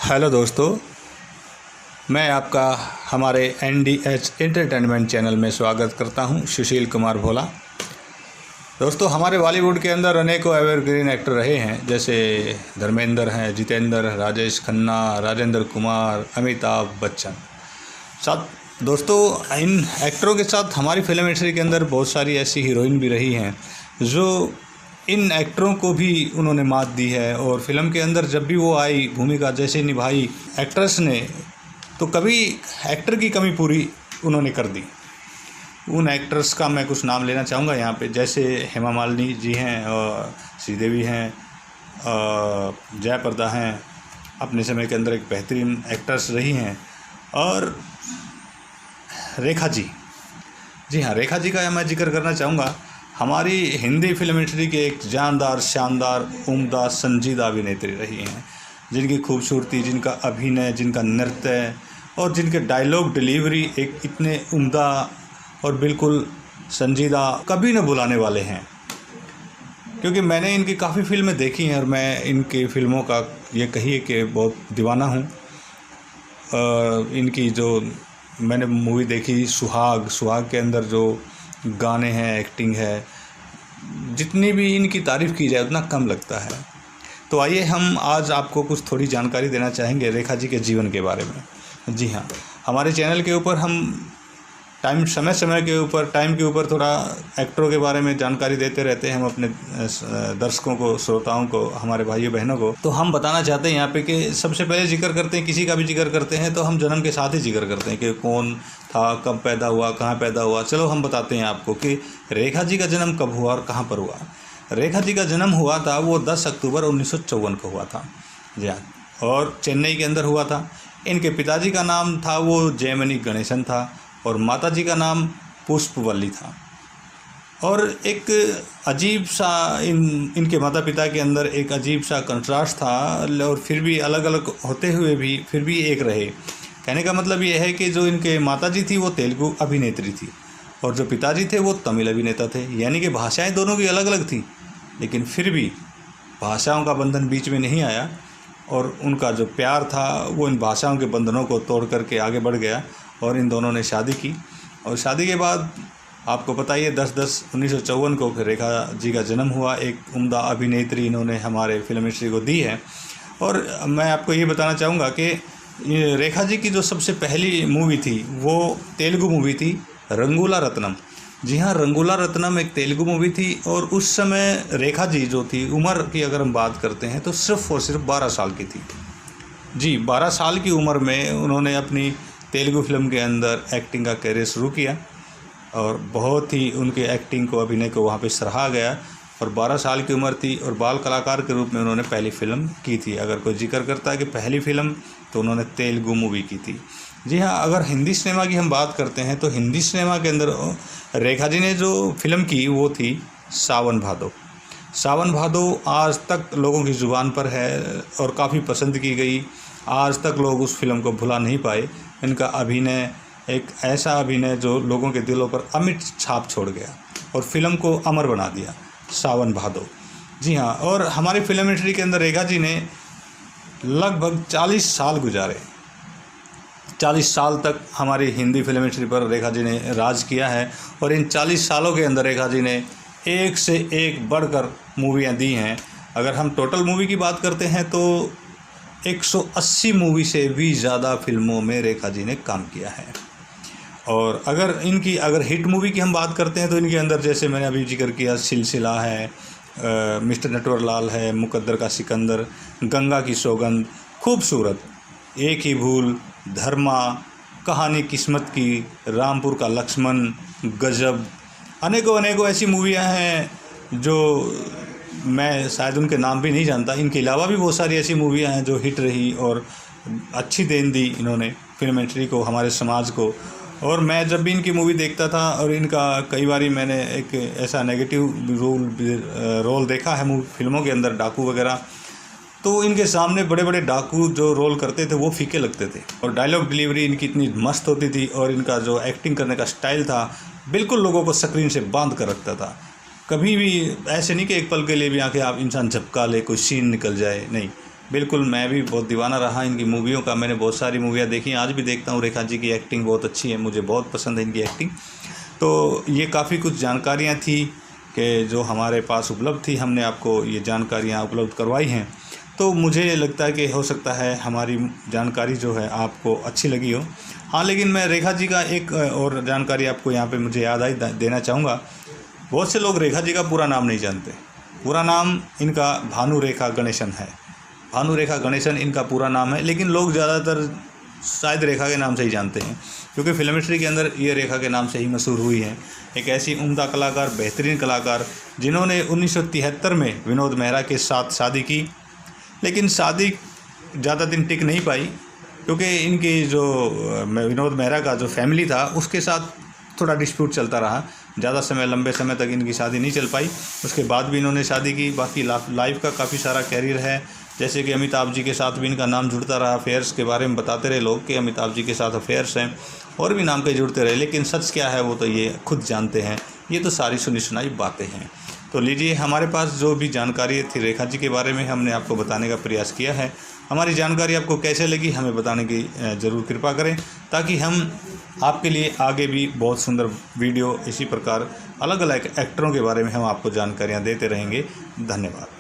Hello दोस्तों, मैं आपका हमारे NDH एंटरटेनमेंट चैनल में स्वागत करता हूं। सुशील कुमार भोला। दोस्तों, हमारे बॉलीवुड के अंदर अनेकों एवरग्रीन एक्टर रहे हैं, जैसे धर्मेंद्र हैं, जितेंद्र, राजेश खन्ना, राजेंद्र कुमार, अमिताभ बच्चन। साथ दोस्तों, इन एक्टरों के साथ हमारी फिल्म इंडस्ट्री के अंदर बहुत सारी ऐसी हीरोइन भी रही हैं जो इन एक्टरों को भी उन्होंने मात दी है। और फिल्म के अंदर जब भी वो आई, भूमिका जैसे निभाई एक्ट्रेस ने, तो कभी एक्टर की कमी पूरी उन्होंने कर दी। उन एक्ट्रेस का मैं कुछ नाम लेना चाहूँगा यहाँ पे, जैसे हेमा मालिनी जी हैं, और श्रीदेवी हैं, जयाप्रदा हैं, अपने समय के अंदर एक बेहतरीन एक्ट्रेस रही हैं। और रेखा जी हाँ, रेखा जी का मैं जिक्र करना चाहूँगा। हमारी हिंदी फिल्म इंडस्ट्री के एक जानदार, शानदार, उम्दा, संजीदा अभिनेत्री रही हैं, जिनकी खूबसूरती, जिनका अभिनय, जिनका नृत्य और जिनके डायलॉग डिलीवरी एक इतने उम्दा और बिल्कुल संजीदा, कभी न भुलाने वाले हैं। क्योंकि मैंने इनकी काफ़ी फिल्में देखी हैं और मैं इनकी फ़िल्मों का ये कहिए कि बहुत दीवाना हूँ। इनकी जो मैंने मूवी देखी सुहाग के अंदर जो गाने हैं, एक्टिंग है, जितनी भी इनकी तारीफ़ की जाए उतना कम लगता है। तो आइए हम आज आपको कुछ थोड़ी जानकारी देना चाहेंगे रेखा जी के जीवन के बारे में। जी हाँ, हमारे चैनल के ऊपर हम समय के ऊपर थोड़ा एक्टरों के बारे में जानकारी देते रहते हैं हम अपने दर्शकों को, श्रोताओं को, हमारे भाइयों बहनों को। तो हम बताना चाहते हैं यहाँ पे कि सबसे पहले जिक्र करते हैं, किसी का भी जिक्र करते हैं तो हम जन्म के साथ ही जिक्र करते हैं कि कौन था, कब पैदा हुआ, कहाँ पैदा हुआ। चलो हम बताते हैं आपको कि रेखा जी का जन्म कब हुआ और कहाँ पर हुआ। रेखा जी का जन्म हुआ था वो 10 अक्टूबर 1954 को हुआ था। जी हाँ, और चेन्नई के अंदर हुआ था। इनके पिताजी का नाम था वो जयमनी गणेशन था और माताजी का नाम पुष्पवल्ली था। और एक अजीब सा इनके माता पिता के अंदर एक अजीब सा कंट्रास्ट था, और फिर भी अलग अलग होते हुए भी फिर भी एक रहे। कहने का मतलब ये है कि जो इनके माताजी थी वो तेलुगु अभिनेत्री थी और जो पिताजी थे वो तमिल अभिनेता थे। यानी कि भाषाएं दोनों की अलग अलग थी, लेकिन फिर भी भाषाओं का बंधन बीच में नहीं आया और उनका जो प्यार था वो इन भाषाओं के बंधनों को तोड़ करके आगे बढ़ गया और इन दोनों ने शादी की। और शादी के बाद आपको पता ही है 10/10/1954 को रेखा जी का जन्म हुआ। एक उम्दा अभिनेत्री इन्होंने हमारे फिल्म इंडस्ट्री को दी है। और मैं आपको ये बताना चाहूँगा कि रेखा जी की जो सबसे पहली मूवी थी वो तेलुगु मूवी थी रंगूला रत्नम। जी हाँ, रंगूला रत्नम एक तेलुगु मूवी थी। और उस समय रेखा जी जो थी, उम्र की अगर हम बात करते हैं तो सिर्फ़ और सिर्फ 12 साल की थी। जी, 12 साल की उम्र में उन्होंने अपनी तेलुगु फिल्म के अंदर एक्टिंग का करियर शुरू किया और बहुत ही उनके एक्टिंग को, अभिनय को वहाँ पे सराहा गया। और 12 साल की उम्र थी और बाल कलाकार के रूप में उन्होंने पहली फ़िल्म की थी। अगर कोई जिक्र करता है कि पहली फ़िल्म, तो उन्होंने तेलुगु मूवी की थी। जी हाँ, अगर हिंदी सिनेमा की हम बात करते हैं तो हिंदी सिनेमा के अंदर रेखा जी ने जो फ़िल्म की वो थी सावन भादो। सावन भादो आज तक लोगों की ज़ुबान पर है और काफ़ी पसंद की गई। आज तक लोग उस फिल्म को भुला नहीं पाए। इनका अभिनय एक ऐसा अभिनय जो लोगों के दिलों पर अमिट छाप छोड़ गया और फिल्म को अमर बना दिया, सावन भादो। जी हाँ, और हमारी फिल्म इंडस्ट्री के अंदर रेखा जी ने लगभग 40 साल गुजारे। 40 साल तक हमारी हिंदी फिल्म इंडस्ट्री पर रेखा जी ने राज किया है। और इन 40 सालों के अंदर रेखा जी ने एक से एक बढ़कर मूवियाँ दी हैं। अगर हम टोटल मूवी की बात करते हैं तो 180 मूवी से भी ज़्यादा फिल्मों में रेखा जी ने काम किया है। और अगर हिट मूवी की हम बात करते हैं तो इनके अंदर, जैसे मैंने अभी जिक्र किया, सिलसिला है, मिस्टर नटवरलाल है, मुकद्दर का सिकंदर, गंगा की सौगंध, खूबसूरत, एक ही भूल, धर्मा, कहानी किस्मत की, रामपुर का लक्ष्मण, गजब, अनेकों ऐसी मूवियाँ हैं जो मैं शायद उनके नाम भी नहीं जानता। इनके अलावा भी बहुत सारी ऐसी मूवियाँ हैं जो हिट रही और अच्छी देन दी इन्होंने फिल्म इंडस्ट्री को, हमारे समाज को। और मैं जब भी इनकी मूवी देखता था, और इनका कई बारी मैंने एक ऐसा नेगेटिव रोल देखा है फिल्मों के अंदर, डाकू वगैरह, तो इनके सामने बड़े बड़े डाकू जो रोल करते थे वो फीके लगते थे। और डायलॉग डिलीवरी इनकी इतनी मस्त होती थी और इनका जो एक्टिंग करने का स्टाइल था बिल्कुल लोगों को स्क्रीन से बांध कर रखता था। कभी भी ऐसे नहीं कि एक पल के लिए भी आके आप इंसान झपका ले, कोई सीन निकल जाए, नहीं, बिल्कुल मैं भी बहुत दीवाना रहा इनकी मूवियों का। मैंने बहुत सारी मूवियाँ देखी, आज भी देखता हूँ। रेखा जी की एक्टिंग बहुत अच्छी है, मुझे बहुत पसंद है इनकी एक्टिंग। तो ये काफ़ी कुछ जानकारियाँ थी कि जो हमारे पास उपलब्ध थी, हमने आपको ये जानकारियाँ उपलब्ध करवाई हैं। तो मुझे लगता है कि हो सकता है हमारी जानकारी जो है आपको अच्छी लगी हो। हाँ, लेकिन मैं रेखा जी का एक और जानकारी आपको यहाँ पे मुझे याद आई देना चाहूँगा। बहुत से लोग रेखा जी का पूरा नाम नहीं जानते। पूरा नाम इनका भानु रेखा गणेशन है। भानु रेखा गणेशन इनका पूरा नाम है, लेकिन लोग ज़्यादातर शायद रेखा के नाम से ही जानते हैं, क्योंकि फिल्म इंडस्ट्री के अंदर ये रेखा के नाम से ही मशहूर हुई हैं। एक ऐसी उम्दा कलाकार, बेहतरीन कलाकार, जिन्होंने 1973 में विनोद मेहरा के साथ शादी की, लेकिन शादी ज़्यादा दिन टिक नहीं पाई, क्योंकि इनकी जो विनोद मेहरा का जो फैमिली था उसके साथ थोड़ा डिस्प्यूट चलता रहा। ज़्यादा समय, लंबे समय तक इनकी शादी नहीं चल पाई। उसके बाद भी इन्होंने शादी की। बाकी लाइफ का काफ़ी सारा कैरियर है, जैसे कि अमिताभ जी के साथ भी इनका नाम जुड़ता रहा। अफेयर्स के बारे में बताते रहे लोग कि अमिताभ जी के साथ अफेयर्स हैं, और भी नाम के जुड़ते रहे, लेकिन सच क्या है वो तो ये खुद जानते हैं। ये तो सारी सुनी सुनाई बातें हैं। तो लीजिए, हमारे पास जो भी जानकारी थी रेखा जी के बारे में, हमने आपको बताने का प्रयास किया है। हमारी जानकारी आपको कैसे लगी हमें बताने की ज़रूर कृपा करें, ताकि हम आपके लिए आगे भी बहुत सुंदर वीडियो इसी प्रकार अलग अलग एक्टरों के बारे में हम आपको जानकारियाँ देते रहेंगे। धन्यवाद।